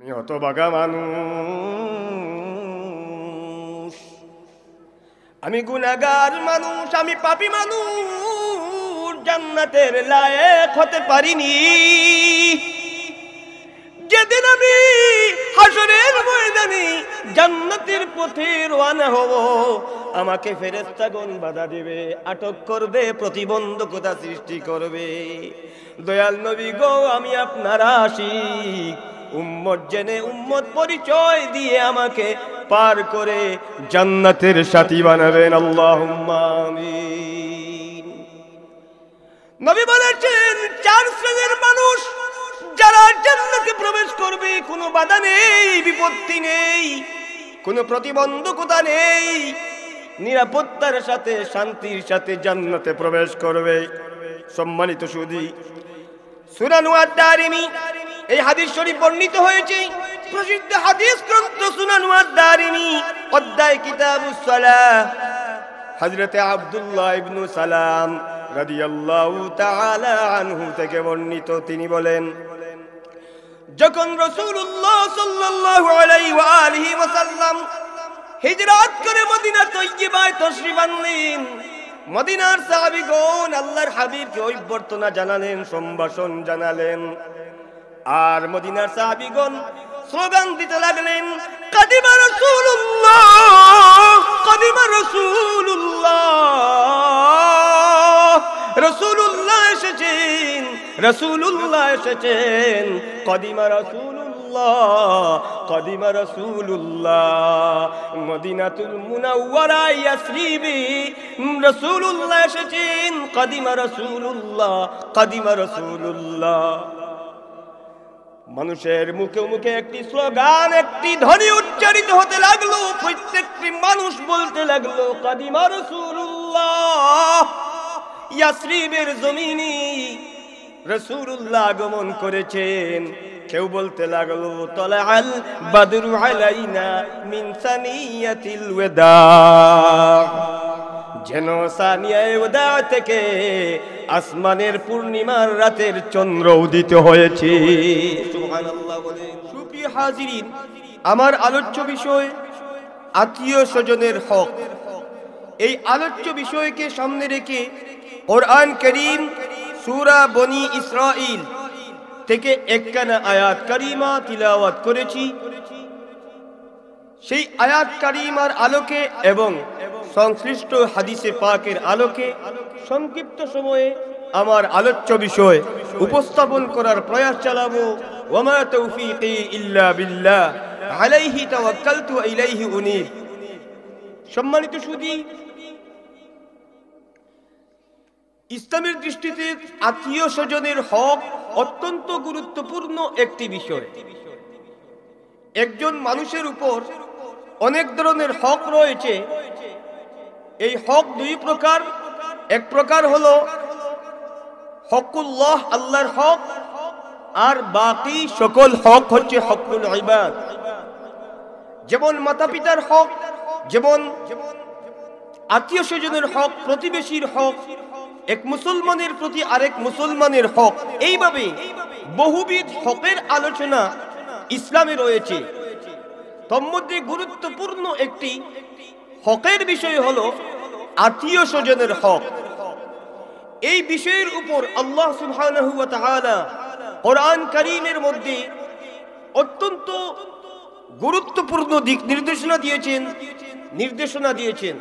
আমি হতভাগা মানুষ, আমি গুনাহগার মানুষ, আমি পাপী মানুষ, জান্নাতের লায়েক হতে পারিনি। যেদিন আমি হাসরের ময়দানে জান্নাতের পথে রওনা হব, আমাকে ফেরেশতাগণ বাধা দেবে, আটক করবে, প্রতিবন্ধকতা সৃষ্টি করবে। দয়াল নবী গো, আমি আপনার আশিক, উম্মত জেনে উম্মত পরিচয় দিয়ে আমাকে পার করে জান্নাতের সাথী বানাবেন, আল্লাহুম্মা আমিন। নবী বলেছেন, চার শ্রেণীর মানুষ যারা জান্নাতে প্রবেশ করবে, কোনো বাধা নেই, বিপত্তি নেই, কোনো প্রতিবন্ধকতা নেই, নিরাপত্তার সাথে শান্তির সাথে জান্নাতে প্রবেশ করবে। সম্মানিত সুধী, সুনান আদ-দারিমি এই হাদিস শরীফ বর্ণিত হয়েছে, প্রসিদ্ধ হাদিস গ্রন্থ সুনান আদ-দারিমি অধ্যায় কিতাবুস সালাহ। হযরতে আব্দুল্লাহ ইবনে সালাম রাদিয়াল্লাহু তাআলা আনহু থেকে বর্ণিত, তিনি বলেন, যখন রাসূলুল্লাহ সাল্লাল্লাহু আলাইহি ওয়া আলিহি ওয়াসাল্লাম হিজরত করে মদিনা তয়্যিবায় তশরিফ আনলেন, মদিনার সাহাবীগণ আল্লাহর হাবিবকে অভ্যর্থনা জানালেন, সম্ভাষণ জানালেন, আর মদিনার সাহাবীগণ স্লোগান দিতে লাগলেন, কাদিমা রাসূলুল্লাহ, কাদিমা রাসূলুল্লাহ, রাসূলুল্লাহ এসেছেন, রাসূলুল্লাহ এসেছেন, কাদিমা রাসূলুল্লাহ, কাদিমা রাসূলুল্লাহ। মদিনাতুল মুনাওয়ারা ইয়াসরিবে রাসূলুল্লাহ এসেছেন, কাদিমা রাসূলুল্লাহ, কাদিমা রাসূলুল্লাহ। মানুষের মুখে মুখে একটি স্লোগান, একটি ধ্বনি উচ্চারিত হতে লাগলো, প্রত্যেকটি মানুষ বলতে লাগলো, কাদিমা রাসূলুল্লাহ। ইয়াসরিবের জমিনে রাসূলুল্লাহ আগমন করেছেন। কেউ বলতে লাগলো, তালাআল বাদরু আলাইনা মিন সানিয়াতিল ওয়াদা, যেন সানিয়ায়ে ওয়াদা থেকে আসমানের পূর্ণিমার রাতের চন্দ্র উদিত হয়েছে। সুবহানাল্লাহ বলেন। সুপ্রিয় হাজিরিন, আমার আলোচ্য বিষয় আত্মীয় স্বজনের হক। এই আলোচ্য বিষয়কে সামনে রেখে কোরআন কারীম সূরা বনী ইসরাঈল থেকে একখানা আয়াত কারিমা তিলাওয়াত করেছি। সেই আয়াত কারিমার আলোকে এবং সংশ্লিষ্ট হাদিসে পাকের আলোকে সংক্ষিপ্ত সময়ে আমার আলোচ্য বিষয় উপস্থাপন করার প্রয়াস চালাবো। ওয়ামা তৌফিকি ইল্লা বিল্লাহ, আলাইহি তাওয়াক্কালতু ওয়া ইলাইহি উনীব। সম্মানিত সুধী, ইসলামের দৃষ্টিতে আত্মীয় স্বজনের হক অত্যন্ত গুরুত্বপূর্ণ একটি বিষয়। একজন মানুষের উপর অনেক ধরনের হক রয়েছে। এই হক দুই প্রকার। এক প্রকার হলো হকুল্লাহ, আল্লাহর হক, আর বাকি সকল হক হচ্ছে হকুল ইবাদ। যেমন মাতা পিতার হক, যেমন আত্মীয় স্বজনের হক, প্রতিবেশীর হক, এক মুসলমানের প্রতি আরেক মুসলমানের হক, এইভাবে বহুবিধ হকের আলোচনা ইসলামে রয়েছে। তন্মধ্যে গুরুত্বপূর্ণ একটি হকের বিষয় হলো আত্মীয় স্বজনের হক। এই বিষয়ের উপর আল্লাহ সুবহানাহু ওয়া তাআলা কোরআন কারীমের মধ্যে অত্যন্ত গুরুত্বপূর্ণ দিক নির্দেশনা দিয়েছেন।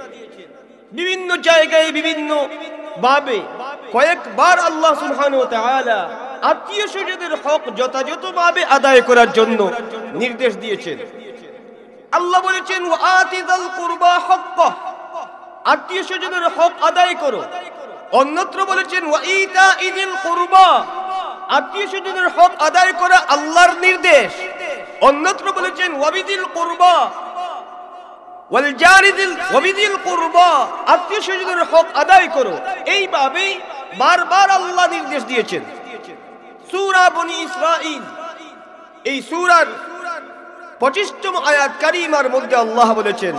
বিভিন্ন জায়গায় বিভিন্ন ভাবে কয়েকবার আল্লাহ সুবহানাহু ওয়া তাআলা আত্মীয় স্বজনের হক যথাযথভাবে আদায় করার জন্য নির্দেশ দিয়েছেন। আল্লাহ বলেছেন, ওয়া আতিযাল কুরবা হাক্কাহ, আত্মীয় স্বজনের হক আদায় করো। অন্যত্র বলেছেন, ওয়া ইতাইযিল কুরবা, আত্মীয় স্বজনের হক আদায় করা আল্লাহর নির্দেশ। অন্যত্র বলেছেন, ওয়াবিদিল কুরবা ওয়াল জারিদিল ওয়াবিদিল কুরবা, আত্মীয় স্বজনের হক আদায় করো। এইভাবে বারবার আল্লাহ নির্দেশ দিয়েছেন। সূরা বনী ইসরাঈল এই সূরার 25তম আয়াত কারীমার মধ্যে আল্লাহ বলেছেন,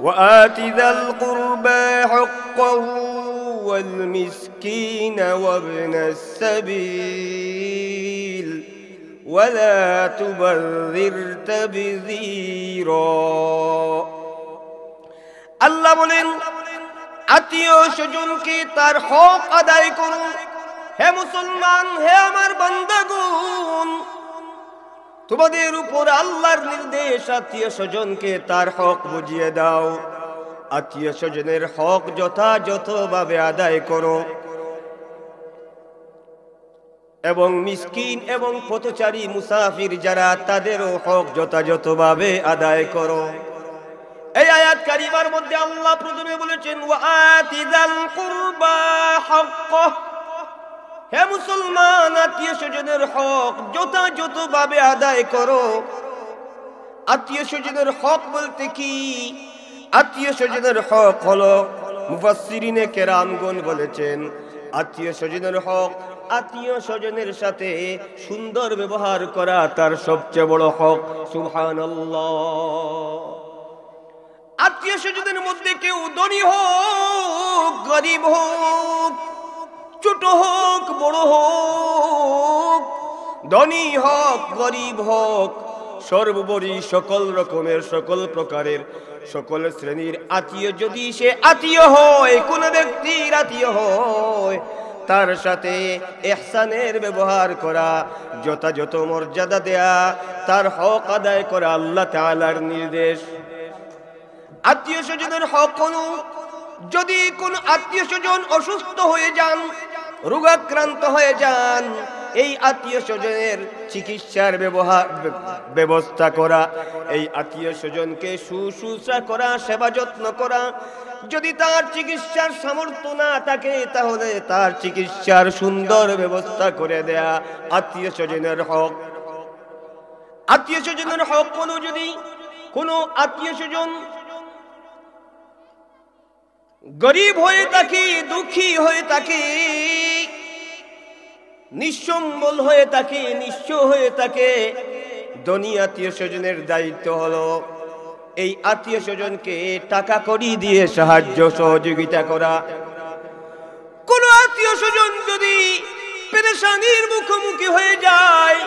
ওয়া আতিযাল কুরবা হাক্কাহু ওয়াল মিসকিনা ওয়া ইবনাস সাবিল ولا تبذر تبذيرا আল্লাহ বলেন আত্মীয় স্বজনকে তার হক আদায় করো। হে মুসলমান, হে আমার বান্দাগণ, তোমাদের উপর আল্লাহর নির্দেশ, আত্মীয় স্বজনকে তার হক বুঝিয়ে দাও। আত্মীয় স্বজনের হক যথাযথভাবে আদায় করো এবং মিসকিন এবং পথচারী মুসাফির যারা, তাদেরও হক যথাযথভাবে আদায় করো। এই আয়াত কারিমার মধ্যে আল্লাহ প্রথমে বলেছেন ওয়াআতিযাল কুরবা হাক্কাহ। হে মুসলমান, আত্মীয় স্বজনের হক যথাযথভাবে আদায় করো। আত্মীয় স্বজনের হক বলতে কি? আত্মীয় স্বজনের হক হলো, মুফাসসিরিনে কেরামগণ বলেছেন, আত্মীয় স্বজনের হক আত্মীয় স্বজনের সাথে সুন্দর ব্যবহার করা তার সবচেয়ে বড় হক। সুবহানাল্লাহ। আত্মীয় স্বজনের মধ্যে কেউ ধনী হোক, গরিব হোক, ছোট হোক, বড় হোক, ধনী হোক, গরিব হোক, সর্বোপরি সকল রকমের, সকল প্রকারের, সকল শ্রেণীর আত্মীয় যদি সে আত্মীয় হয়, কোন ব্যক্তির আত্মীয় হয়, তার সাথে ইহসানের ব্যবহার করা, যথাযথ মর্যাদা দেয়া, তার হক আদায় করা আল্লাহ তাআলার নির্দেশ। আত্মীয় স্বজনের হক হলো, যদি কোন আত্মীয় স্বজন অসুস্থ হয়ে যান, রোগাক্রান্ত হয়ে যান, এই আত্মীয় স্বজনের চিকিৎসার ব্যবস্থা করা, এই আত্মীয় স্বজনকে শুশ্রূষা করা, সেবা যত্ন করা। যদি তার চিকিৎসার সামর্থ্য না থাকে, তাহলে তার চিকিৎসার সুন্দর ব্যবস্থা করে দেয়া আত্মীয় স্বজনের হক। আত্মীয় স্বজনের হক হলো, যদি কোনো আত্মীয় স্বজন গরিব হয়ে থাকে, দুঃখী হয়ে থাকে, নিঃসম্বল হয়ে থাকে, নিঃস্ব হয়ে থাকে, ধনী আত্মীয় স্বজনের দায়িত্ব হলো এই আত্মীয় স্বজনকে টাকা কড়ি দিয়ে সাহায্য সহযোগিতা করা। কোন আত্মীয় স্বজন যদি পেরেশানির মুখোমুখি হয়ে যায়,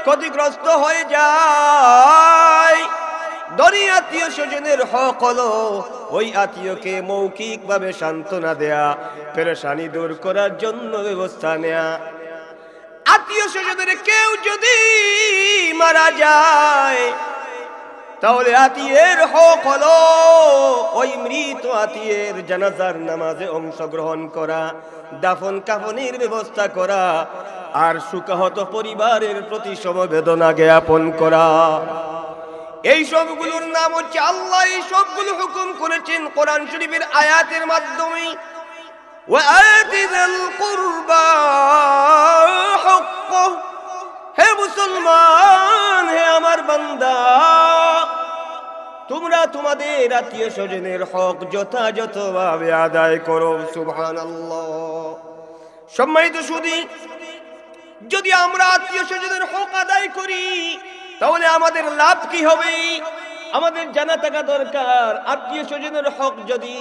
ক্ষতিগ্রস্ত হয়ে যায়, ধনী আত্মীয় স্বজনের হক হলো ওই আত্মীয়কে মৌখিকভাবে সান্ত্বনা দেয়া, পেরেশানি দূর করার জন্য ব্যবস্থা নেয়া। আত্মীয় স্বজনের কেউ যদি মারা যায়, তাহলে আত্মীয়ের হক হলো ওই মৃত আত্মীয়ের জানাজার নামাজে অংশগ্রহণ করা, দাফন কাফনের ব্যবস্থা করা, আর শোকাহত পরিবারের প্রতি সমবেদনা জ্ঞাপন করা। এই সবগুলোর নাম হচ্ছে, আল্লাহ এই সবগুলো হুকুম করেছেন কোরআন শরীফের আয়াতের মাধ্যমে। ওয়াআতিযাল কুরবা হাক্কাহ। হে মুসলমান, হে আমার বান্দা, তোমরা তোমাদের আত্মীয় স্বজনের হক যথাযথভাবে আদায় করো। সুবহানাল্লাহ। সম্মানিত সুধী, যদি আমরা আত্মীয় স্বজনের হক আদায় করি, তাহলে আমাদের লাভ কি হবে? আমাদের জানা থাকা দরকার, আত্মীয় স্বজনের হক যদি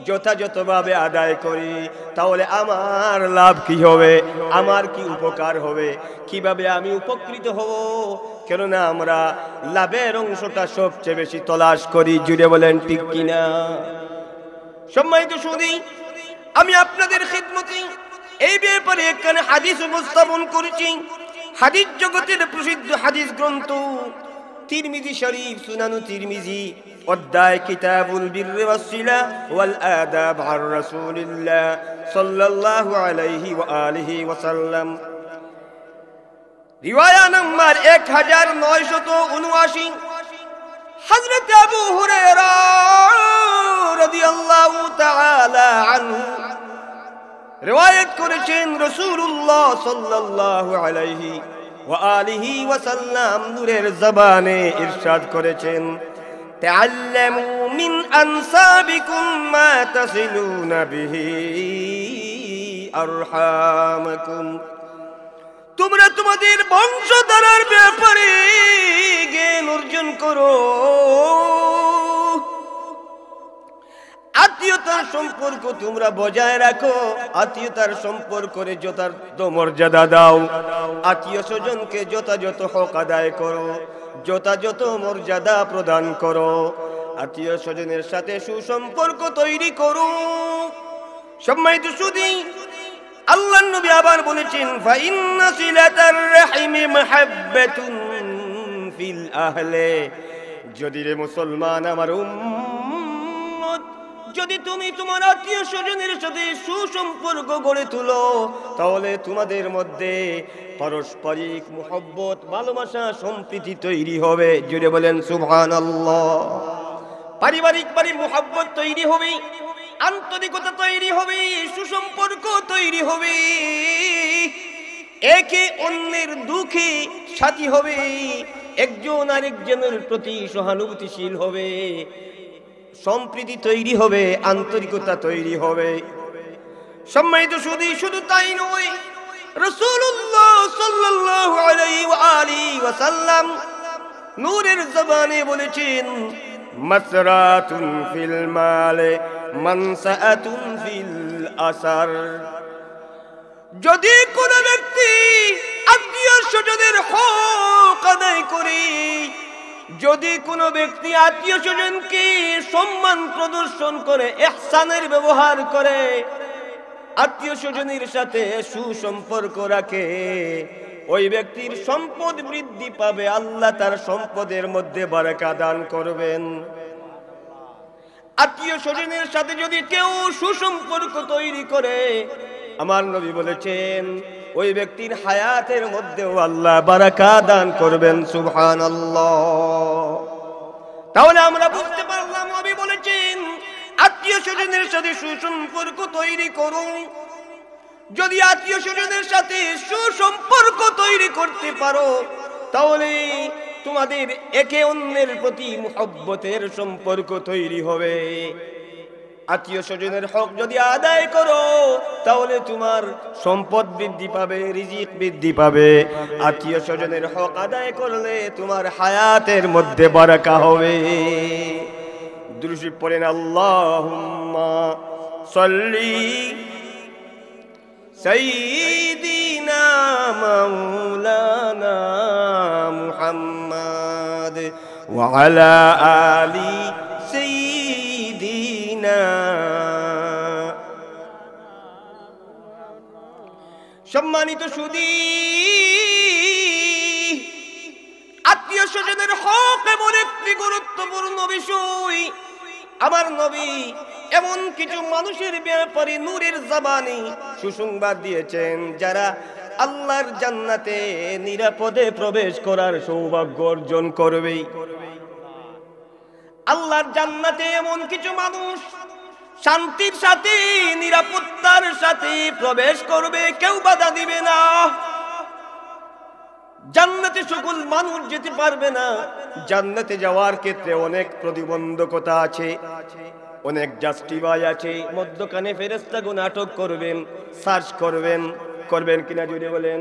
যথাযথভাবে আদায় করি, তাহলে আমার লাভ কি হবে, আমার কি উপকার হবে, কিভাবে আমি উপকৃত হব। কেননা আমরা লাভের অংশটা সবচেয়ে বেশি তলাশ করি। জুড়ে বলেন ঠিক কিনা? সম্মানিত সুধী, আমি আপনাদের খিদমতে এই ব্যাপারে একখানে হাদিস উপস্থাপন করেছি। হাদিস জগতের প্রসিদ্ধ হাদিস গ্রন্থ তিরমিজি শরীফ, সুনানু তিরমিজি, অধ্যায় কিতাবুল বিররি ওয়াসসিলা ওয়াল আদাব আর রাসূলিল্লাহ সাল্লাল্লাহু আলাইহি ওয়া আলিহি ওয়াসাল্লাম, রিওয়ায়া নাম্বার 1979। হযরত আবু হুরায়রা রাদিয়াল্লাহু তাআলা আনহু রিওয়ায়াত করেছেন, রাসূলুল্লাহ সাল্লাল্লাহু আলাইহি ওয়া আলিহি ওয়াসাল্লাম নূরের জবানে ইরশাদ করেছেন, তাআল্লামু মিন আনসাবিকুম মা তাসিলুনা বিহি আরহামাকুম। তোমরা তোমাদের বংশধারার ব্যাপারে জ্ঞান অর্জন করো, আত্মীয়তা আত্মীয়তার সম্পর্ক তোমরা বজায় রাখো, আত্মীয়তার সম্পর্কে যথার্থ মর্যাদা দাও, আত্মীয় স্বজনকে যথাযথ হক আদায় করো, যথাযথ মর্যাদা প্রদান করো, আত্মীয় স্বজনের সাথে সুসম্পর্ক তৈরি করো। সম্মানিত সুধী, আল্লাহর নবী আবার বলেছেন, ফাইন্না সিলাতার রাহিমি মাহাব্বাতুন ফিল আহলে। যদি রে মুসলমান আমার উম্মত, যদি তুমি তোমার আত্মীয় স্বজনের সাথে সুসম্পর্ক গড়ে তুলো, তাহলে তোমাদের মধ্যে পারস্পরিক মুহাব্বত, ভালোবাসা, সম্প্রীতি তৈরি হবে। জুড়ে বলেন সুবহানাল্লাহ। পারিবারিক মুহাব্বত তৈরি হবে, আন্তরিকতা তৈরি হবে, সুসম্পর্ক তৈরি হবে, একে অন্যের দুঃখে সাথী হবে, একজন আরেকজনের প্রতি সহানুভূতিশীল হবে, সম্প্রীতি তৈরি হবে, আন্তরিকতা তৈরি হবে। সম্মানিত সুধী, শুধু তাই নয়, রাসূলুল্লাহ সাল্লাল্লাহু আলাইহি ওয়া আলিহি ওয়াসাল্লাম নূরের জবানে বলেছেন, মাসরাতুন ফিল মালে মানসাআতুন ফিল আসার। যদি কোন ব্যক্তি আত্মীয় স্বজনের হক আদায় করে, যদি কোনো ব্যক্তি আত্মীয় স্বজনকে সম্মান প্রদর্শন করে, ইহসানের ব্যবহার করে, আত্মীয় স্বজনের সাথে সুসম্পর্ক রাখে, ওই ব্যক্তির সম্পদ বৃদ্ধি পাবে, আল্লাহ তার সম্পদের মধ্যে বারাকা দান করবেন। আত্মীয় স্বজনের সাথে যদি কেউ সুসম্পর্ক তৈরি করে, আমার নবী বলেছেন, ওই ব্যক্তির হায়াতের মধ্যেও আল্লাহ বারাকা দান করবেন। সুবহানাল্লাহ। তাহলে আমরা বুঝতে পারলাম, নবী বলেছেন আত্মীয় স্বজনের সাথে সুসম্পর্ক তৈরি করুন। যদি আত্মীয় স্বজনের সাথে সুসম্পর্ক তৈরি করতে পারো, তাহলে তোমাদের একে অন্যের প্রতি মুহাব্বতের সম্পর্ক তৈরি হবে। আত্মীয় স্বজনের হক যদি আদায় করো, তাহলে তোমার সম্পদ বৃদ্ধি পাবে, রিজিক বৃদ্ধি পাবে। আত্মীয় স্বজনের হক আদায় করলে তোমার হায়াতের মধ্যে বারাকা হবে। দুরূদ শরীফ পড়েন, আল্লাহুম্মা সাল্লি সাইয়্যিদিনা মাওলানা মুহাম্মাদ ওয়া আলা আলি সাইয়্যিদিনা। সম্মানিত সুধী, আত্মীয় স্বজনের হক এমন একটি গুরুত্বপূর্ণ বিষয়। আমার নবী এমন কিছু মানুষের ব্যাপারে নূরের জবানে সুসংবাদ দিয়েছেন, যারা আল্লাহর জান্নাতে নিরাপদে প্রবেশ করার সৌভাগ্য অর্জন করবে। আল্লাহর জান্নাতে এমন কিছু মানুষ শান্তির সাথে, নিরাপত্তার সাথে প্রবেশ করবে, কেউ বাধা দিবে না। জান্নাতে সকল মানুষ যেতে পারবে না। জান্নাতে যাওয়ার ক্ষেত্রে অনেক প্রতিবন্ধকতা আছে, অনেক জাস্টিফাই আছে। মধ্যখানে ফেরেশতাগণ আটক করবেন, সার্চ করবেন কিনা জুড়ে বলেন।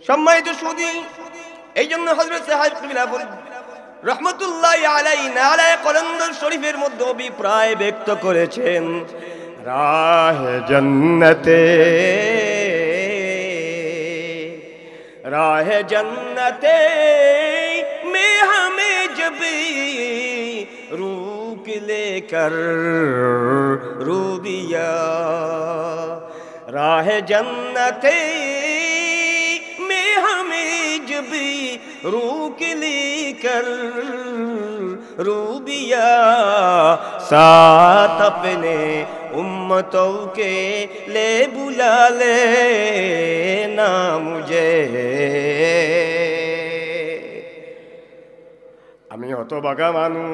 সম্মানিত সুধী, এই জন্য হযরত সাহেব কিবলা রহমতুল্লাহি আলাইহি নালায়ে কলন্দর শরীফের মধ্যে অভিপ্রায় ব্যক্ত করেছেন, রাহে জন্নতে राह जन्नते में हमें जब रूक लेकर रू दिया, राह जन्नते में हमें जब रूक लेकर रू दिया, साथ अपने उम्मतों के ले बुला ले ना मुझे। আমি হতভাগা মানুষ,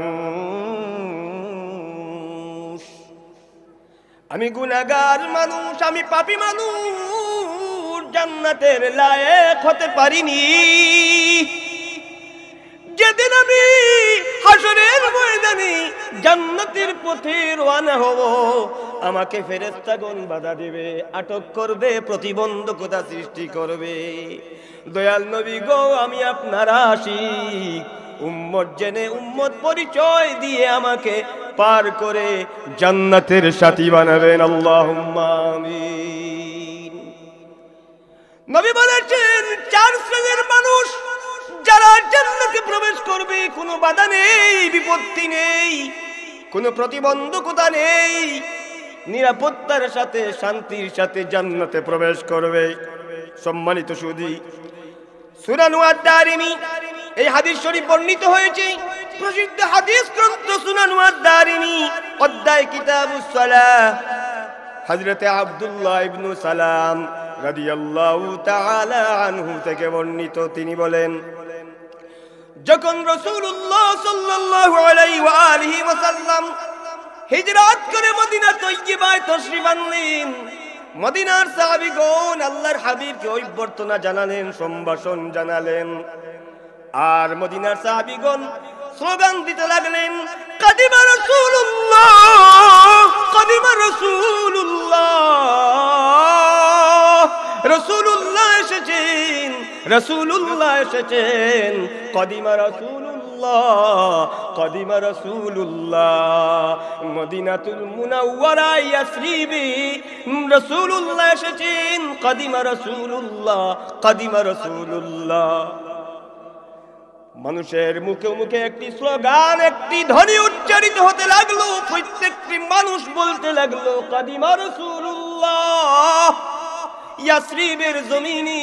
আমি গুনাহগার মানুষ, আমি পাপী মানুষ, জান্নাতের লায়েক হতে পারিনি। যেদিন আমি হাসরের ময়দানে জান্নাতের পথে রওনা হব, আমাকে ফেরেশতাগণ বাধা দিবে, আটক করবে, প্রতিবন্ধকতা সৃষ্টি করবে। দয়াল নবী গো, আমি আপনার আশিক, উম্মত জেনে উম্মত পরিচয় দিয়ে আমাকে পার করে জান্নাতের সাথী বানাবেন আল্লাহুম্মা আমিন। নবী বলেছেন 4 শ্রেণীর মানুষ যারা জান্নাতে প্রবেশ করবে, কোনো বাধা নেই, বিপত্তি নেই, কোনো প্রতিবন্ধকতা নেই, নিরাপত্তার সাথে শান্তির সাথে জান্নাতে প্রবেশ করবে। সম্মানিত সুধী, সুনান আদ-দারিমি এই হাদিস শরীফ বর্ণিত হয়েছে। প্রসিদ্ধ হাদিস গ্রন্থ সুনান আদ-দারিমি অধ্যায় কিতাবুস সালাহ, হযরতে আব্দুল্লাহ ইবনে সালাম রাদিয়াল্লাহু তাআলা আনহু থেকে বর্ণিত। তিনি বলেন, যখন রাসূলুল্লাহ সাল্লাল্লাহু আলাইহি ওয়া আলিহি ওয়াসাল্লাম হিজরত করে মদিনা তয়্যিবায় তাশরীফ আনলেন, মদিনার সাহাবীগণ আল্লাহর হাবিবকে অভ্যর্থনা জানালেন, সম্ভাষণ জানালেন। আর মদিনার সাহাবীগণ স্লোগান দিতে লাগলেন, কাদিমা রাসূলুল্লাহ, কাদিমা রাসূলুল্লাহ, রাসূলুল্লাহ এসেছেন, রাসূলুল্লাহ এসেছেন, কাদিমা রাসূলুল্লাহ, কাদিমা রাসূলুল্লাহ। মদিনাতুল মুনাওয়ারা ইয়াসরিবে রাসূলুল্লাহ এসেছেন, কাদিমা রাসূলুল্লাহ, কাদিমা রাসূলুল্লাহ। মানুষের মুখে মুখে একটি স্লোগান, একটি ধ্বনি উচ্চারিত হতে লাগলো। প্রত্যেকটি মানুষ বলতে লাগলো, কাদিমা রাসূলুল্লাহ। ইয়াসরিবের জমিনে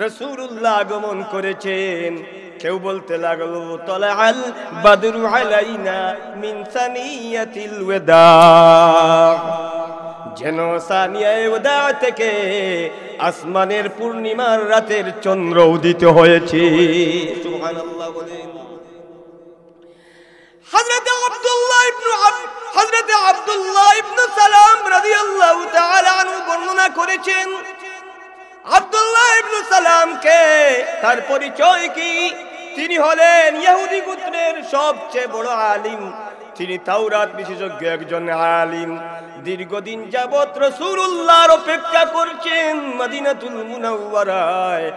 রাসূলুল্লাহ আগমন করেছেন। কেউ বলতে লাগলো, তালাআল বাদরু আলাইনা মিন সানিয়াতিল ওয়াদা, যেন সানিয়ায়ে ওয়াদা থেকে আসমানের পূর্ণিমার রাতের চন্দ্র উদিত হয়েছে। সুবহানাল্লাহ বলেন। হযরত আব্দুল্লাহ ইবনে সালাম রাদিয়াল্লাহু তাআলা আনহু বর্ণনা করেছেন, আব্দুল্লাহ ইবনে সালাম কে, তার পরিচয় কি? তিনি হলেন ইহুদি গোত্রের সবচেয়ে বড় আলিম। তিনি তাওরাত বিশেষজ্ঞ একজন আলিম। দীর্ঘদিন যাবত রাসূলুল্লাহর অপেক্ষা করছেন মদিনাতুল মুনাওয়ারায়।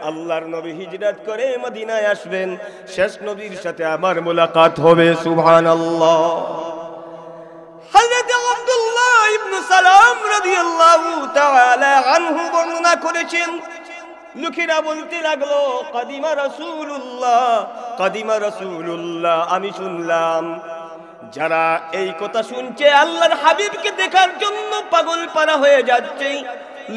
আল্লাহর নবী হিজরত করে মদিনায় আসবেন, শেষ নবীর সাথে আমার মুলাকাত হবে। সুবহানাল্লাহ। হযরত আব্দুল্লাহ ইবনে সালাম রাদিয়াল্লাহু তাআলা আনহু বর্ণনা করেছেন, লোকেরা বলতে লাগলো, কাদিমা রাসূলুল্লাহ, কাদিমা রাসূলুল্লাহ। আমি শুনলাম যারা এই কথা শুনছে আল্লাহর হাবিবকে দেখার জন্য পাগল পারা হয়ে যাচ্ছে।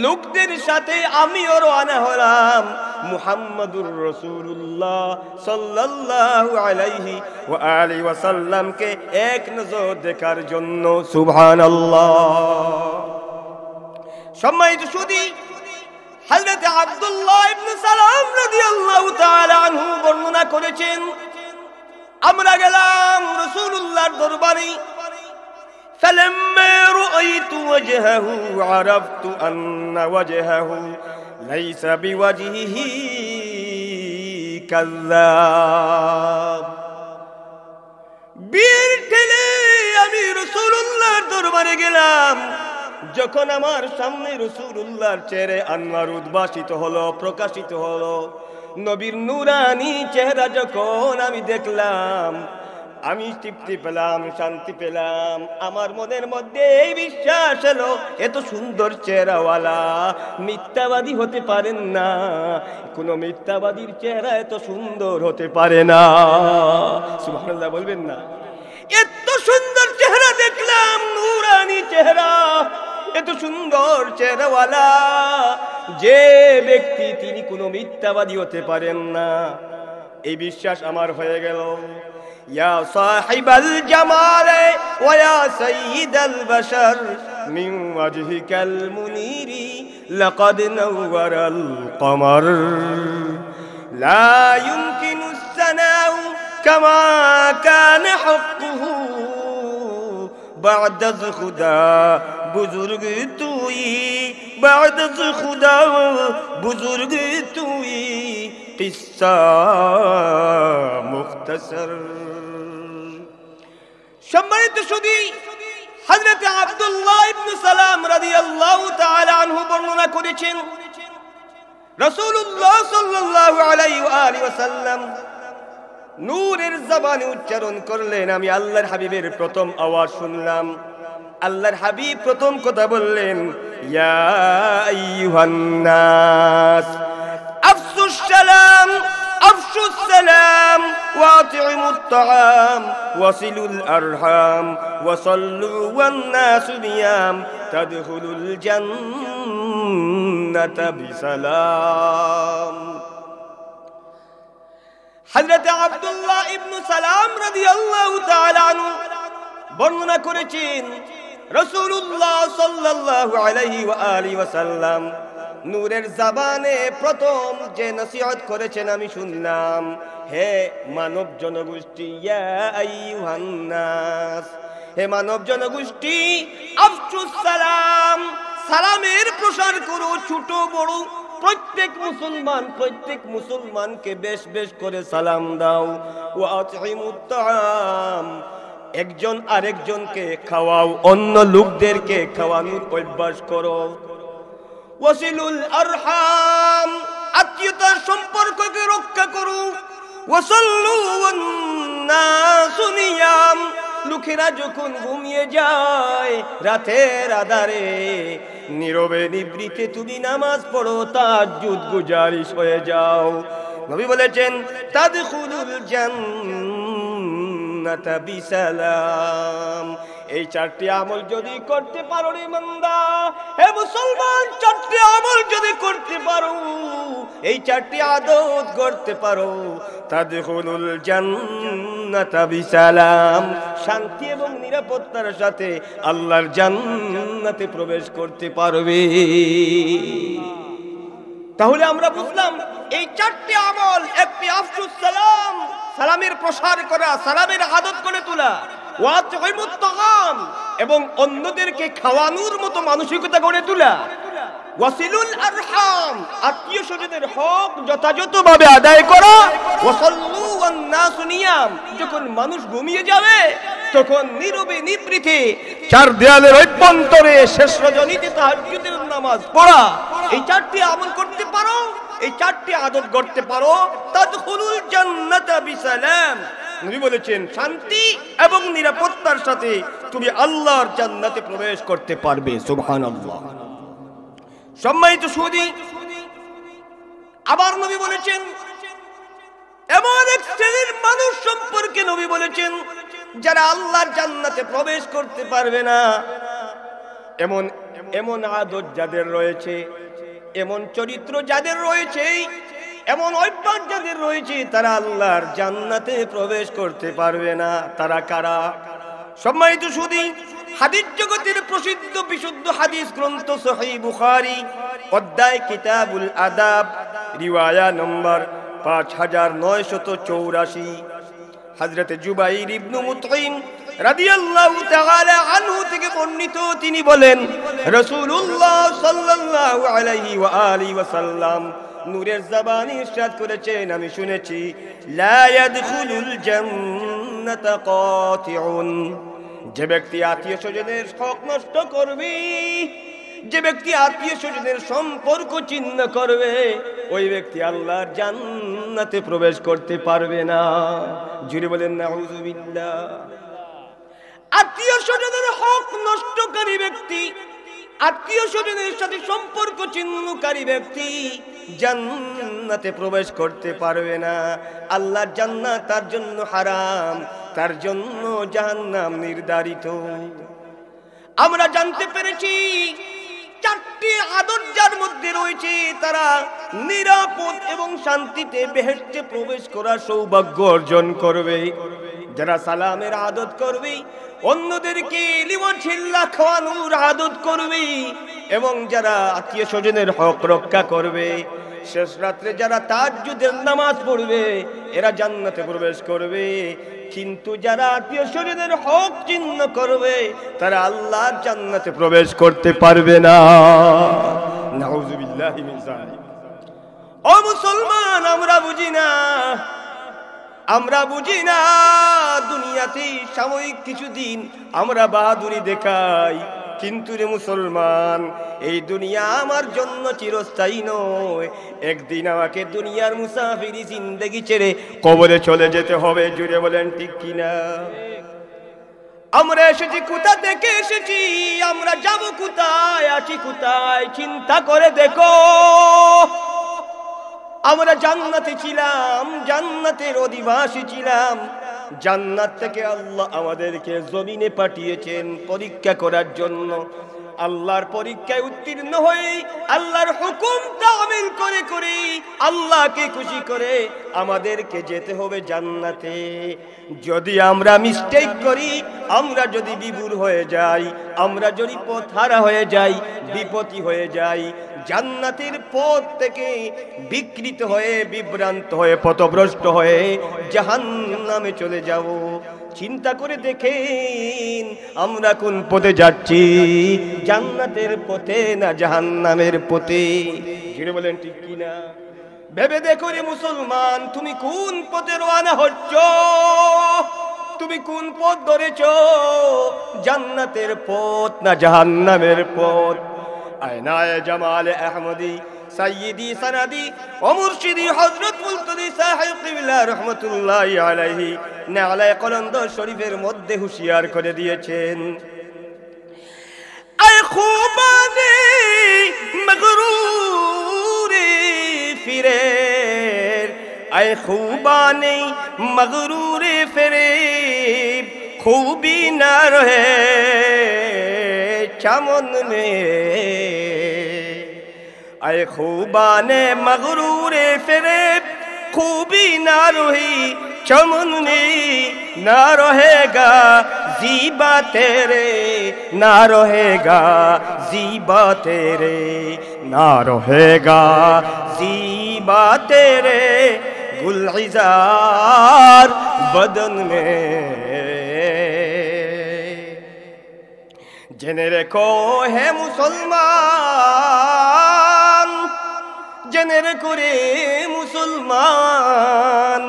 লোকদের সাথে আমিও রওনা হলাম মুহাম্মাদুর রাসূলুল্লাহ সাল্লাল্লাহু আলাইহি ওয়া আলিহি ওয়াসাল্লামকে এক নজর দেখার জন্য। সুবহানাল্লাহ। সম্মানিত সুধী, হযরত আব্দুল্লাহ ইবনে সালাম রাদিয়াল্লাহু তাআলা আনহু বর্ণনা করেছেন, আমরা গেলাম রাসূলুল্লাহর দরবারে। فلما رأيت وجهه عرفت أن وجهه ليس بوجهه كذاب। বীর ঠেলে আমি রাসূলুল্লাহর দরবারে গেলাম। যখন আমার সামনে রাসূলুল্লাহর চেহারা আনওয়ার উদ্ভাসিত হলো, প্রকাশিত হলো, নবীর নূরানি চেহারা যখন আমি দেখলাম, আমি তৃপ্তি পেলাম, শান্তি পেলাম। আমার মনের মধ্যে এই বিশ্বাস এলো, এত সুন্দর চেহারাওয়ালা মিথ্যাবাদী হতে পারেন না। কোনো মিথ্যাবাদীর চেহারা এত সুন্দর হতে পারে না। সুবহানাল্লাহ বলবেন না? এত সুন্দর চেহারা দেখলাম, নূরানি চেহারা, এত সুন্দর চেহারাওয়ালা যে ব্যক্তি, তিনি কোনো মিথ্যাবাদী হতে পারেন না। এই বিশ্বাস আমার হয়ে গেল। ইয়া সাহিবাল জামাল ওয়া ইয়া সাইয়্যিদাল বাশার মিন ওয়াজহিকাল মুনিরি লাকাদ নাওয়ারাল কমার লা ইউমকিনুস সানাউ কামা কানা হাক্কুহু بعد از خدا بزرگ توئی بعد از خدا بزرگ توئی قصہ مختصر۔ সম্মানিত সুধী, হযরত আব্দুল্লাহ ইবনে সালাম রাদিয়াল্লাহু তাআলা আনহু বর্ণনা করেছেন, রাসূলুল্লাহ সাল্লাল্লাহু আলাইহি ওয়া আলিহি ওয়াসাল্লাম নূরের জবানে উচ্চারণ করলেন, আমি আল্লাহর হাবিবের প্রথম আওয়াজ শুনলাম। আল্লাহর হাবিব প্রথম কথা বললেন, ইয়া আইয়ুহান নাস আফসুস সালাম আফসুস সালাম ওয়া আতিমুত তাআম ওয়াসিলুল আরহাম ওয়াসাল্লু ওয়ান নাসু নিয়াম তাদখুলুল জান্নাতা বিসালাম। হযরত আব্দুল্লাহ ইবনে সালাম রাদিয়াল্লাহু তাআলা আনহু বর্ণনা করেছেন, রাসূলুল্লাহ সাল্লাল্লাহু আলাইহি ওয়া আলিহি ওয়াসাল্লাম নূরের জবানে প্রথম যে নসিহত করেছেন আমি শুনলাম, হে মানব জনগোষ্ঠী, ইয়া আইয়ুহান নাস, হে মানব জনগোষ্ঠী, আফসুস সালাম, সালামের প্রসার করো, ছোট বড় প্রত্যেক মুসলমানকে বেশ বেশ করে সালাম দাও। ওয়া আতিমুত তাআম, একজন আরেকজনকে খাওয়াও, অন্য লোকদেরকে খাওয়ানোর অভ্যাস করো। ওয়াসিলুল আরহাম, আত্মীয়তার সম্পর্ককে রক্ষা করো। ওয়াসাল্লু ওয়ান নাসু নিয়াম, লোকেরা যখন ঘুমিয়ে যায় রাতের আধারে নীরবে নিভৃতে তুমি নামাজ পড়ো, তাহাজ্জুদ গুজারিশ হয়ে যাও। নবী বলেছেন, তাদখুলুল জান্নাতা বিসালাম। এই চারটি আমল যদি করতে পারো রে বান্দা, হে মুসলমান, চারটি আমল যদি করতে পারো, এই চারটি আদত করতে পারো, তাদখুলুল জান্নাতা বিসালাম, শান্তি এবং নিরাপত্তার সাথে আল্লাহর জান্নাতে প্রবেশ করতে পারবে। তাহলে আমরা বুঝলাম এই চারটি আমল, একটি আফসুস সালাম, সালামের প্রসার করা, সালামের আদত করে তোলা, ওয়াতিমুত তাআম, এবং অন্যদেরকে খাওয়ানোর মতো মানসিকতা গড়ে তোলা, ওয়াসিলুল আরহাম, আত্মীয় স্বজনের হক যথাযথভাবে আদায় করা, ওয়াসাল্লু ওয়ান নাসু নিয়াম, যখন মানুষ ঘুমিয়ে যাবে তখন নীরবে নিভৃতে চার দেয়ালের অভ্যন্তরে শেষ রজনীতে তাহাজ্জুদের নামাজ পড়া। এই চারটি আমল করতে পারো, এই চারটি আদত করতে পারো, তাদখুলুল জান্নাতা বিসালাম। নবী বলেছেন, শান্তি এবং নিরাপত্তার সাথে তুমি আল্লাহর জান্নাতে প্রবেশ করতে পারবে। সুবহানাল্লাহ। সম্মানিত সুদী, আবার নবী বলেছেন, এমন এক শ্রেণীর মানুষ সম্পর্কে নবী বলেছেন যারা আল্লাহর জান্নাতে প্রবেশ করতে পারবে না। এমন আদত যাদের রয়েছে, এমন চরিত্র যাদের রয়েছে, এমন অভ্যাস যাদের রয়েছে, তারা আল্লাহর জান্নাতে প্রবেশ করতে পারবে না। তারা কারা? সম্মানিত সুদী, হাদিস জগতের প্রসিদ্ধ বিশুদ্ধ হাদিস গ্রন্থ সহিহ বুখারী, অধ্যায় কিতাবুল আদাব, রিওয়ায়া নম্বর 5984, হযরত জুবাইর ইবনে মুতঈম রাদিয়াল্লাহু তাআলা আনহু থেকে বর্ণিত, তিনি বলেন, রাসূলুল্লাহ সাল্লাল্লাহু আলাইহি ওয়া আলিহি ওয়াসাল্লাম নূরের জবানে ইরশাদ করেছেন, আমি শুনেছি, লা ইয়াদখুলুল জান্নাতা কাতিউন, যে ব্যক্তি আত্মীয় স্বজনের হক নষ্ট করবে, যে ব্যক্তি আত্মীয় স্বজনের সম্পর্ক ছিন্ন করবে, ওই ব্যক্তি আল্লাহর জান্নাতে প্রবেশ করতে পারবে না। জুড়ে বলেন নাউযুবিল্লাহ। আত্মীয় স্বজনের হক নষ্টকারী ব্যক্তি, আত্মীয় স্বজনের সাথে সম্পর্ক ছিন্নকারী ব্যক্তি জান্নাতে প্রবেশ করতে পারবে না। আল্লাহর জান্নাত তার জন্য হারাম, তার জন্য জাহান্নাম নির্ধারিত। আমরা জানতে পেরেছি চারটি আদত যার মধ্যে রয়েছে, তারা নিরাপদ এবং শান্তিতে বেহেশতে প্রবেশ করার সৌভাগ্য অর্জন করবে। যারা সালামের আদত করবে, অন্যদেরকে লিওয়া ছিল্লা খাওয়ানোর আদত করবে, এবং যারা আত্মীয় স্বজনের হক রক্ষা করবে, শেষ রাত্রে যারা তাহাজ্জুদের নামাজ পড়বে, এরা জান্নাতে প্রবেশ করবে। কিন্তু যারা আত্মীয় স্বজনের হক ছিন্ন করবে, তারা আল্লাহর জান্নাতে প্রবেশ করতে পারবে না। নাউযুবিল্লাহি মিন যালিক। ও মুসলমান, আমরা বুঝি না দুনিয়াতে সাময়িক কিছুদিন আমরা বাহাদুরি দেখাই, কিন্তু রে মুসলমান, এই দুনিয়া আমার জন্য চিরস্থায়ী নয়। একদিন আমাকে দুনিয়ার মুসাফিরি জিন্দেগি ছেড়ে কবরে চলে যেতে হবে। জুড়ে বলেন ঠিক কিনা? আমরা এসেছি কোথা থেকে এসেছি, আমরা যাব কোথায়, আছি কোথায়, চিন্তা করে দেখো। আমরা জান্নাতে ছিলাম, জান্নাতের অধিবাসী ছিলাম। জান্নাত থেকে আল্লাহ আমাদেরকে জমিনে পাঠিয়েছেন পরীক্ষা করার জন্য। আল্লাহর পরীক্ষায় উত্তীর্ণ হয়ে আল্লাহর হুকুম তামিল করে করে আল্লাহকে খুশি করে আমাদেরকে যেতে হবে জান্নাতে। যদি আমরা মিস্টেক করি, আমরা যদি বিভুল হয়ে যাই, আমরা যদি পথহারা হয়ে যাই, বিপত্তি হয়ে যাই, জান্নাতের পথ থেকে বিকৃত হয়ে, বিভ্রান্ত হয়ে, পথভ্রষ্ট হয়ে জাহান্নামে চলে যাব। চিন্তা করে দেখেন আমরা কোন পথে যাচ্ছি, জান্নাতের পথে না জাহান্নামের পথে? জুড়ে বলেন ঠিক কিনা? ভেবে দেখো রে মুসলমান, তুমি কোন পথে রওনা হচ্ছ, তুমি কোন পথ ধরেছ, জান্নাতের পথ না জাহান্নামের পথ? আয়নায়ে জামালে আহমদি সাইয়্যিদি সনদি ও মুর্শিদি হযরত মুলতদি সাহেব কিবলা রাহমাতুল্লাহি আলাইহি নালায়ে কলন্দর শরীফের মধ্যে হুঁশিয়ার করে দিয়েছেন, আয় খুবানে মগরুরে ফিরে, আয় খুবানে মগরুরে ফিরে, खूबी न रहे चमन में, आए खूबाने मगरूरे फिरे, खूबी न रही चमन में, ना रहेगा जीबा तेरे, ना रहेगा जीबा तेरे, ना रहेगा जीबा तेरे, गुलजार बदन में। জেনে রেখো হে মুসলমান, জেনে রেখো রে মুসলমান,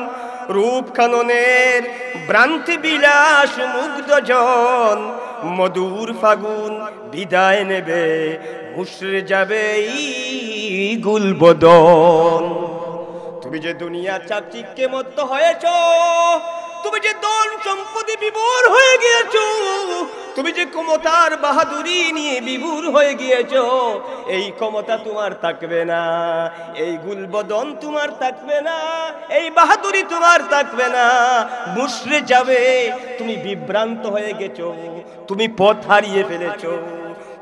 রূপ কাননের ভ্রান্তি বিলাস মুগ্ধ জন, মধুর ফাগুন বিদায় নেবে, মুশরে যাবে গুলবদন। তুমি যে দুনিয়া চাকচিক্যে মত্ত হয়েছ, তুমি যে ধন সম্পত্তি বিভোর হয়ে গিয়েছো, তুমি যে ক্ষমতার বাহাদুরি নিয়ে বিভোর হয়ে গিয়েছো, এই ক্ষমতা তোমার থাকবে না, এই গুলবদন তোমার থাকবে না, এই বাহাদুরি তোমার থাকবে না, মুশরে যাবে। তুমি বিভ্রান্ত হয়ে গেছো, তুমি পথ হারিয়ে ফেলেছো।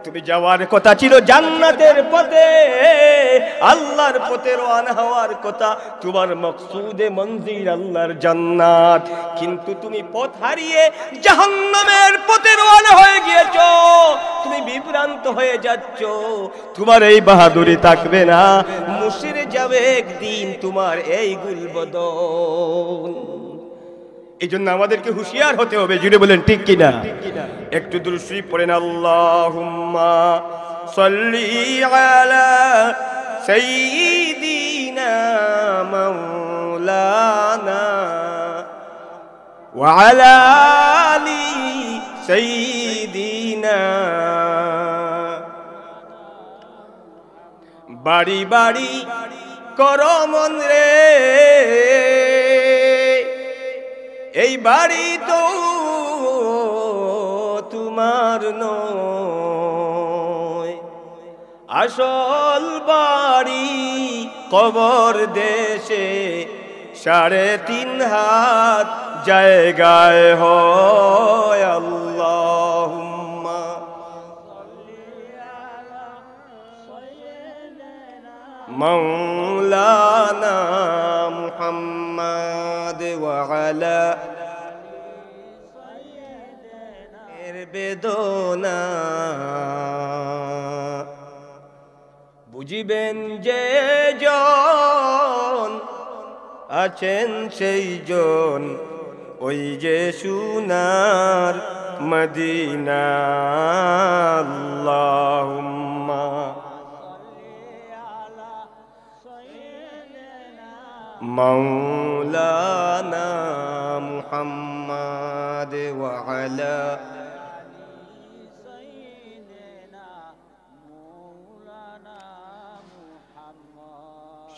তুমি যাওয়ার কথা ছিল জান্নাতের পথে, আল্লাহর পথে রওনা হওয়ার কথা, তোমার মকসুদে মঞ্জিল আল্লাহর জান্নাত, কিন্তু তুমি পথ হারিয়ে জাহান্নামের পথে রওনা হয়ে গিয়েছো। তুমি বিভ্রান্ত হয়ে যাচ্ছ, তোমার এই বাহাদুরি থাকবে না, মুশরে যাবে একদিন তোমার এই গুলবদন। এই জন্য আমাদেরকে হুঁশিয়ার হতে হবে। জুড়ে বলেন ঠিক কিনা? একটু দুরূদ শরীফ পড়েন, আল্লাহুম্মা সাল্লি আলা সাইয়্যিদিনা মাওলানা ওয়া আলা আলি সাইয়্যিদিনা। বাড়ি বাড়ি করো মন রে, এই বাড়ি তো তোমার নয়, আসল বাড়ি কবর দেশে, 3.5 হাত জায়গায় হয়। আল্লাহুম্মা মাওলানা মুহাম্মদ ওয়া আলা বেদনা বুঝিবেন যে জন আছেন সেই জন, ওই যে সোনার মদিনা। আল্লাহুম্মা মাওলানা মুহাম্মদ ওয়া আলা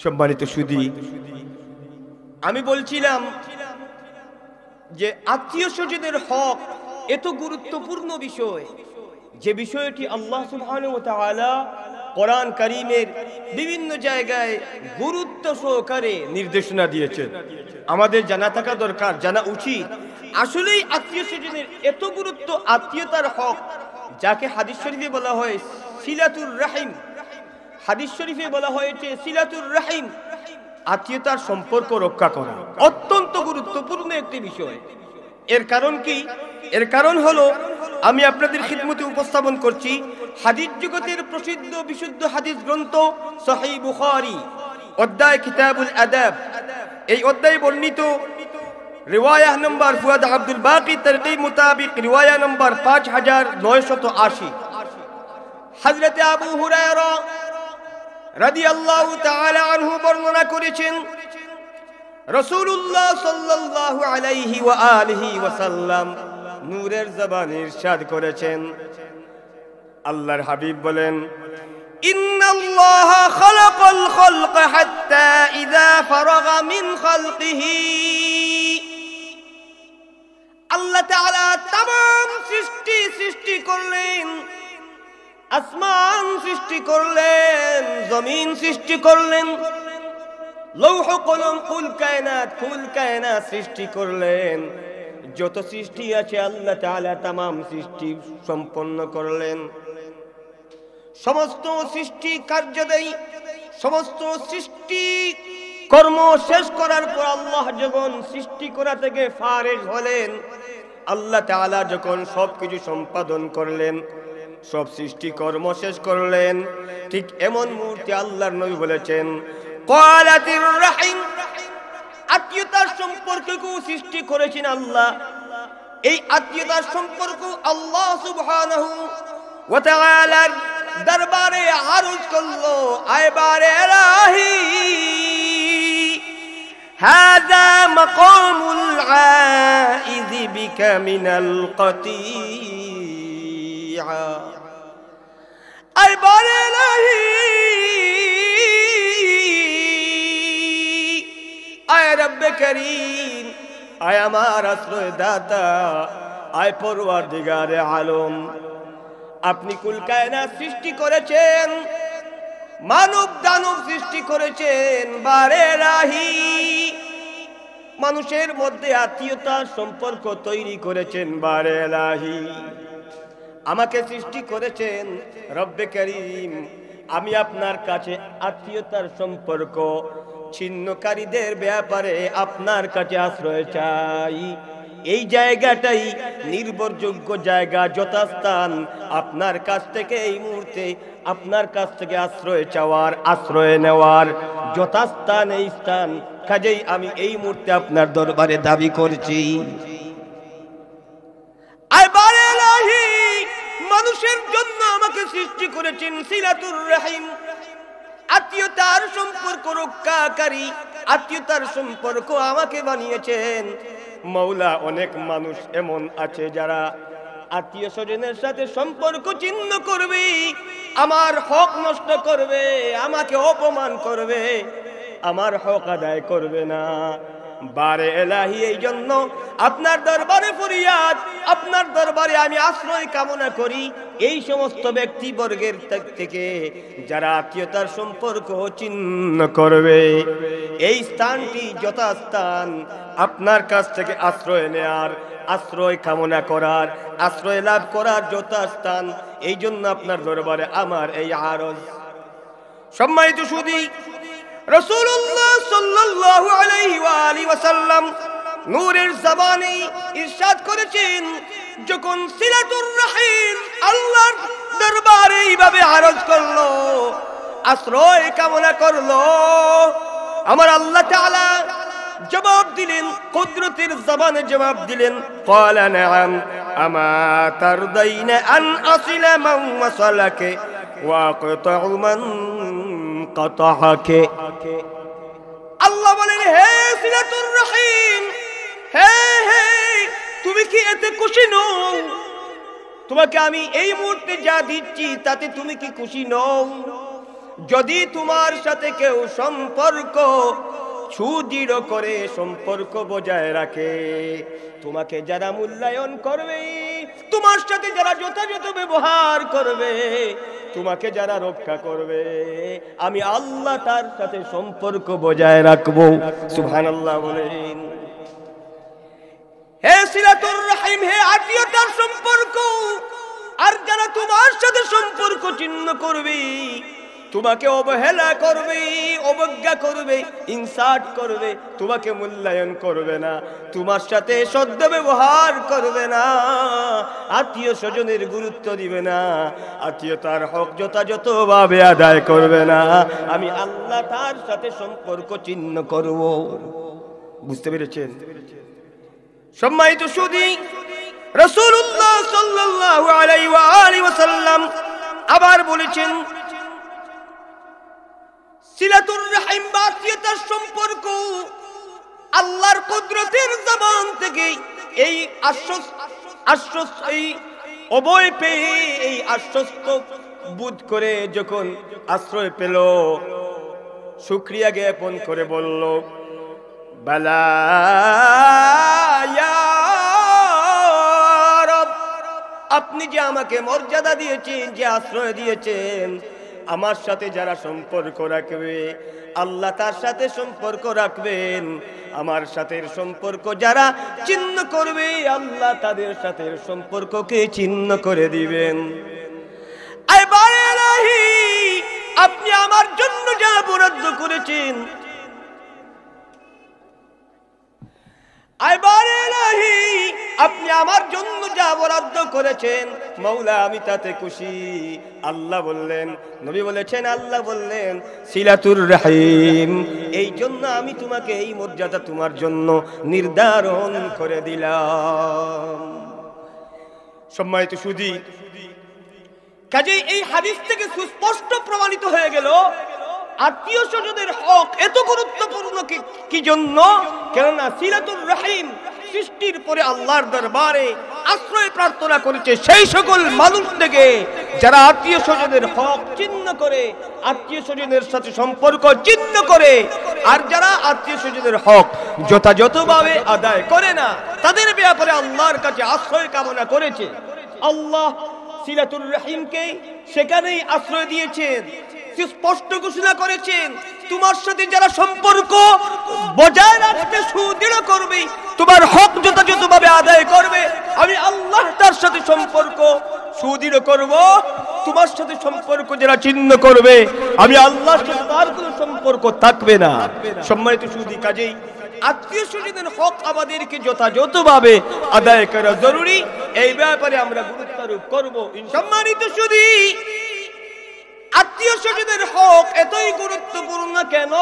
সম্মানিত সুধী, আমি বলছিলাম যে আত্মীয় স্বজনের হক এত গুরুত্বপূর্ণ বিষয়, যে বিষয়টি আল্লাহ সুবহানাহু ওয়া তাআলা কোরআন কারীমের বিভিন্ন জায়গায় গুরুত্ব সহকারে নির্দেশনা দিয়েছেন। আমাদের জানা থাকা দরকার, জানা উচিত আসলেই আত্মীয় স্বজনের এত গুরুত্ব, আত্মীয়তার হক, যাকে হাদিস শরীফে বলা হয় সিলাতুর রাহিম। হাদিস শরীফে বলা হয়েছে সিলাতুর রাহিম, আত্মীয়তার সম্পর্ক রক্ষা করা অত্যন্ত গুরুত্বপূর্ণ একটি বিষয়। এর কারণ কি? এর কারণ হলো, আমি আপনাদের খিদমতে উপস্থাপন করছি হাদিস জগতের প্রসিদ্ধ বিশুদ্ধ হাদিস গ্রন্থ সহিহ বুখারী, অধ্যায় কিতাবুল আদাব। এই অধ্যায়ে বর্ণিত রিওয়ায়াহ নম্বর ফুয়াদ আব্দুল বাকি তরকিব মোতাবিক রিওয়ায়া নম্বর 5980, হযরত আবু হুরায়রা রাদিয়াল্লাহু তাআলা আনহু বর্ণনা করেছেন, রাসূলুল্লাহ সাল্লাল্লাহু আলাইহি ওয়া আলিহি ওয়াসাল্লাম নূরের জবানে ইরশাদ করেছেন, আল্লাহর হাবিব বলেন, ইন্নাল্লাহা খালাকাল খালকা হাত্তা ইযা ফারাগা মিন খালকিহি। আল্লাহ তাআলা तमाम সৃষ্টি করলেন, আসমান সৃষ্টি করলেন, জমিন সৃষ্টি করলেন, লৌহ কলম কুল কায়নাত সৃষ্টি করলেন। যত সৃষ্টি আছে আল্লাহ তাআলা तमाम সৃষ্টি সম্পন্ন করলেন। সমস্ত সৃষ্টি কার্যদায়ী, সমস্ত সৃষ্টি কর্ম শেষ করার পর আল্লাহ যখন সৃষ্টি করা থেকে ফারিগ হলেন, আল্লাহ তাআলা যখন সবকিছু সম্পাদন করলেন, সব সৃষ্টি কর্ম শেষ করলেন, ঠিক এমন মুহূর্তে আল্লাহর নবী বলেছেন, ক্বালাতির রাহিম, আত্মীয়তার সম্পর্ককেও সৃষ্টি করেছেন আল্লাহ। এই আত্মীয়তার সম্পর্ক আল্লাহ সুবহানাহু ওয়া তাআলার দরবারে আরজ করলো, আইবারে ইলাহি হাযা মাকামুল আইয বিকা মিনাল কতিআ। আইবারে ইলাহি, আয় রব্বে করিম, আয় আমার আশ্রয় দাতা, আয় পরওয়ারদিগারে আলম, আপনি কুল কায়নাত সৃষ্টি করেছেন, মানব দানব সৃষ্টি করেছেন, বারে ইলাহি মানুষের মধ্যে আত্মীয়তার সম্পর্ক তৈরি করেছেন, বারে ইলাহি আমাকে সৃষ্টি করেছেন রব্বে করিম, আমি আপনার কাছে আত্মীয়তার সম্পর্ক ছিন্নকারীদের ব্যাপারে আপনার কাছে আশ্রয় চাই। এই জায়গাটাই নির্ভরযোগ্য জায়গা, যথাস্থান আপনার কাছ থেকে, এই মুহূর্তে আপনার কাছ থেকে আশ্রয় চাওয়ার, আশ্রয় নেওয়ার যথাস্থান এই স্থান। কাজেই আমি এই মুহূর্তে আপনার দরবারে দাবি করছি, আইবারে ইলাহি মানুষের জন্য আমাকে সৃষ্টি করেছেন সিলাতুর রহিম, আত্মীয়তার সম্পর্ক রক্ষাকারী, আত্মীয়তার সম্পর্ক আমাকে বানিয়েছেন। মৌলা, অনেক মানুষ এমন আছে যারা আত্মীয় স্বজনের সাথে সম্পর্ক ছিন্ন করবে, আমার হক নষ্ট করবে, আমাকে অপমান করবে, আমার হক আদায় করবে না। বারে ইলাহি এই জন্য আপনার দরবারে ফরিয়াদ, আপনার দরবারে আমি আশ্রয় কামনা করি এই সমস্ত ব্যক্তিবর্গের থেকে যারা আত্মীয়তার সম্পর্ক ছিন্ন করবে। এই স্থানটি যথাস্থান আপনার কাছ থেকে আশ্রয় নেয়ার, আশ্রয় কামনা করার, আশ্রয় লাভ করার যথাস্থান। এই জন্য আপনার দরবারে আমার এই আরজ। সম্মানিত সুধী, রাসূলুল্লাহ সাল্লাল্লাহু আলাইহি ওয়া আলিহি ওয়াসাল্লাম নূরের জবানে ইরশাদ করেছেন, যখন সিলাতুর রহিম আল্লাহর দরবারে এইভাবে আরজ করলো, আশ্রয় কামনা করলো, আমার আল্লাহ তাআলা জবাব দিলেন, কুদরতের জবানে জবাব দিলেন, ক্বালা নাআম আমা তারদাইনা আন আসিলা মান ওয়াসালাকে ওয়া আকতাউ মান কাতাহাকে। আল্লাহ বলেন, হে সিলাতুর রহিম, হে হে তুমি কি এতে খুশি নও? তোমাকে আমি এই মুহূর্তে যা দিচ্ছি তাতে তুমি কি খুশি নও? যদি তোমার সাথে কেউ সম্পর্ক সুদৃঢ় করে, সম্পর্ক বজায় রাখে, তোমাকে যারা মূল্যায়ন করবে, তোমার সাথে যারা যথাযথ ব্যবহার করবে, তোমাকে যারা রক্ষা করবে, আমি আল্লাহ তার সাথে সম্পর্ক বজায় রাখবো। সুবহানাল্লাহ বলেন। হে সিলাতুর রহিম, হে আত্মীয়তার সম্পর্ক, আর যারা তোমার সাথে সম্পর্ক ছিন্ন করবে, তোমাকে অবহেলা করবে, অবজ্ঞা করবে, ইনসাল্ট করবে, তোমাকে মূল্যায়ন করবে না, তোমার সাথে সদ্য ব্যবহার করবে না, আত্মীয় স্বজনের গুরুত্ব দিবে না, আত্মীয়তার হক যথাযথভাবে আদায় করবে না, আমি আল্লাহ তার সাথে সম্পর্ক ছিন্ন করব। বুঝতে পেরেছেন? সম্মানিত সুধী, রাসূলুল্লাহ সাল্লাল্লাহু আলাইহি ওয়া আলিহি ওয়াসাল্লাম আবার বলেছেন, সিলাতুর রহিম বা আত্মীয়তার সম্পর্ক আল্লাহর কুদরতের জবান থেকে এই এই অভয় পেয়ে, এই আশ্বস্ত বোধ করে যখন আশ্রয় পেল, শুকরিয়া জ্ঞাপন করে বলল, বালা ইয়া রব, আপনি যে আমাকে মর্যাদা দিয়েছেন, যে আশ্রয় দিয়েছেন, আমার সাথে যারা সম্পর্ক রাখবে আল্লাহ তার সাথে সম্পর্ক রাখবেন, আমার সাথে সম্পর্ক যারা ছিন্ন করবে আল্লাহ তাদের সাথে সম্পর্ককে ছিন্ন করে দিবেন। আপনি আমার জন্য যা বরাদ্দ করেছেন, আপনি আমার জন্য যা বরাদ্দ করেছেন মাওলা, আমি তাতে খুশি। আল্লাহ বললেন, নবী বলেছেন, আল্লাহ বললেন, সিলাতুর রহিম, এই জন্য আমি তোমাকে এই মর্যাদা তোমার জন্য নির্ধারণ করে দিলাম। সম্মানিত সুধী, কাজেই এই হাদিস থেকে সুস্পষ্ট প্রমাণিত হয়ে গেল আত্মীয় স্বজনের হক এত গুরুত্বপূর্ণ। কি জন্য? কেননা সিলাতুর রহিম সৃষ্টির পরে আল্লাহর দরবারে আশ্রয় প্রার্থনা করেছে সেই সকল মানুষ থেকে যারা আত্মীয় স্বজনের হক ছিন্ন করে, আত্মীয় স্বজনের সাথে সম্পর্ক ছিন্ন করে, আর যারা আত্মীয় স্বজনের হক যথাযথভাবে আদায় করে না, তাদের ব্যাপারে আল্লাহর কাছে আশ্রয় কামনা করেছে। আল্লাহ সিলাতুর রহিমকে সেখানেই আশ্রয় দিয়েছেন, স্পষ্ট ঘোষণা করেছেন, তোমার সাথে যারা সম্পর্ক বজায় রাখবে, সুদৃঢ় করবে, তোমার হক যথাযথভাবে আদায় করবে, আমি আল্লাহ তার সাথে সম্পর্ক সুদৃঢ় করব। তোমার সাথে সম্পর্ক যারা ছিন্ন করবে, আমি আল্লাহর সাথে তার কোনো সম্পর্ক থাকবে না। সম্মানিত সুধী, কাজেই আত্মীয় স্বজনের হক আমাদেরকে যথাযথভাবে আদায় করা জরুরি। এই ব্যাপারে আমরা গুরুত্ব আরোপ করব। সম্মানিত সুধী, আত্মীয় স্বজনের হক এতই গুরুত্বপূর্ণ কেন?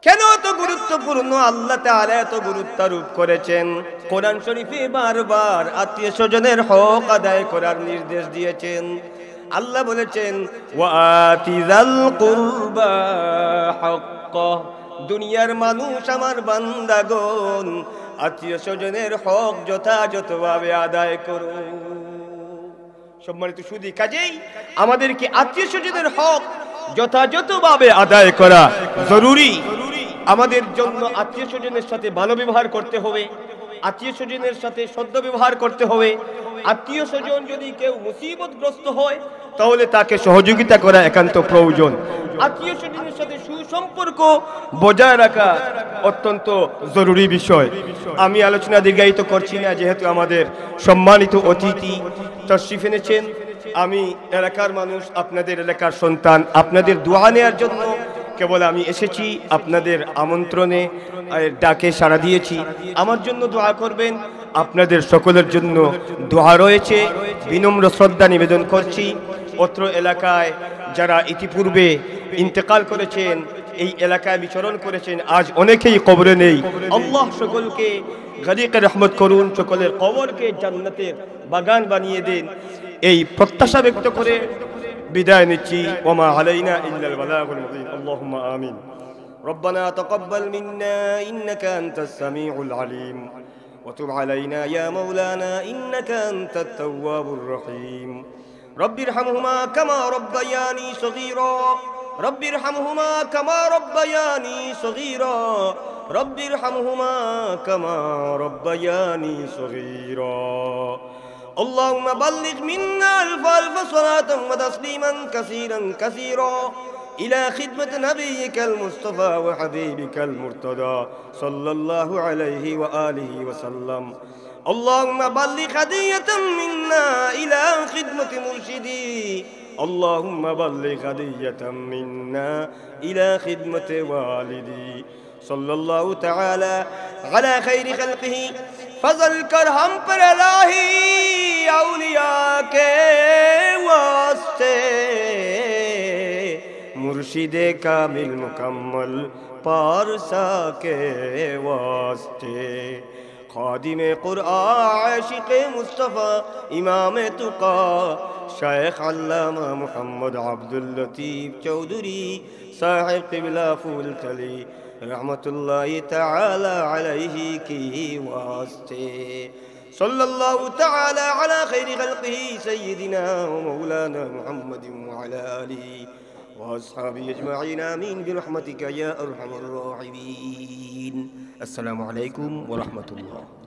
কেন এত গুরুত্বপূর্ণ? আল্লাহ তাআলা এত গুরুত্ব আরোপ করেছেন। কোরআন শরীফে বারবার আত্মীয় স্বজনের হক আদায় করার নির্দেশ দিয়েছেন। আল্লাহ বলেছেন, ওয়া আতিযাল কুরবা হাক্কাহ, দুনিয়ার মানুষ আমার বান্দাগণ আত্মীয় স্বজনের হক যথাযথভাবে আদায় করো। সম্মানিত সুধী, কাজেই আমাদেরকে আত্মীয় স্বজনের হক যথাযথভাবে আদায় করা জরুরি। আমাদের জন্য আত্মীয় স্বজনের সাথে ভালো ব্যবহার করতে হবে, আত্মীয় স্বজনের সাথে সদ্য ব্যবহার করতে হবে। আত্মীয় স্বজন যদি কেউ মুসিবতগ্রস্ত হয় তাহলে তাকে সহযোগিতা করা একান্ত প্রয়োজন। আত্মীয় স্বজনের সাথে সুসম্পর্ক বজায় রাখা অত্যন্ত জরুরি বিষয়। আমি আলোচনা দীর্ঘায়িত করছি না, যেহেতু আমাদের সম্মানিত অতিথি তশরিফ এনেছেন। আমি এলাকার মানুষ, আপনাদের এলাকার সন্তান, আপনাদের দোয়া নেওয়ার জন্য কেবল আমি এসেছি, আপনাদের আমন্ত্রণে ডাকে সাড়া দিয়েছি। আমার জন্য দোয়া করবেন, আপনাদের সকলের জন্য দোয়া রয়েছে। বিনম্র শ্রদ্ধা নিবেদন করছি, অত্র এলাকায় যারা ইতিপূর্বে ইন্তেকাল করেছেন, এই এলাকায় বিচরণ করেছেন, আজ অনেকেই কবরে নেই। আল্লাহ সকলকে গরিকে রহমত করুন, সকলের কবরকে জান্নাতের বাগান বানিয়ে দেন, এই প্রত্যাশা ব্যক্ত করে বিদায় নিচ্ছি। ওমা আলাইনা ইল্লাল বালাগুল মুবিন। আল্লাহুম্মা আমিন। রব্বানা তাকাব্বাল মিন্না ইন্নাকা আনতাস সামিউল আলিম ওয়া তুব আলাইনা ইয়া মাওলানা ইন্নাকা আনতাত তাওয়াবুর রহিম। रब्बिरहमहुमा कमा रब्बयानी सगीरा रब्बिरहमहुमा कमा रब्बयानी सगीरा रब्बिरहमहुमा कमा रब्बयानी सगीरा। अल्लाहुम्मा बल्लिग मिन्ना अल्फ अल्फ सलातन व तस्लीमन कसीरन कसीरा इला खिदमत नबिय्यिकल मुस्तफा व हबीबिकल मुर्तदा सल्लल्लाहु अलैहि व आलिहि व सल्लम। अल्लाहुम्मा बल्लिग हदियतन मिन्ना इला खिदमत मुर्शिदी अल्लाहुम्मा बल्लिग हदियतन मिन्ना इला खिदमत वालिदी सल्लल्लाहु तआला अला खैरि खल्क़िही। फजल कर हम पर इलाही औलिया के वास्ते मुर्शिदे कामिल मुकम्मल पारसा के वास्ते खादिम कुरआन आशिक़ मुस्तफ़ा इमाम तुक़ा शेख अल्लामा मोहम्मद अब्दुल लतीफ़ चौधरी साहिब क़िबला फूल तली रहमतुल्लाहि तआला अलैहि की वास्ते सल्लल्लाहु तआला अला खैरि खल्क़िही सय्यिदिना व मौलाना मुहम्मदिन व अला आलिहि व अस्हाबिही अजमईन आमीन बिरहमतिका या अरहमर राहिमीन। अस्सलामु अलैकुम व रहमतुल्लाह।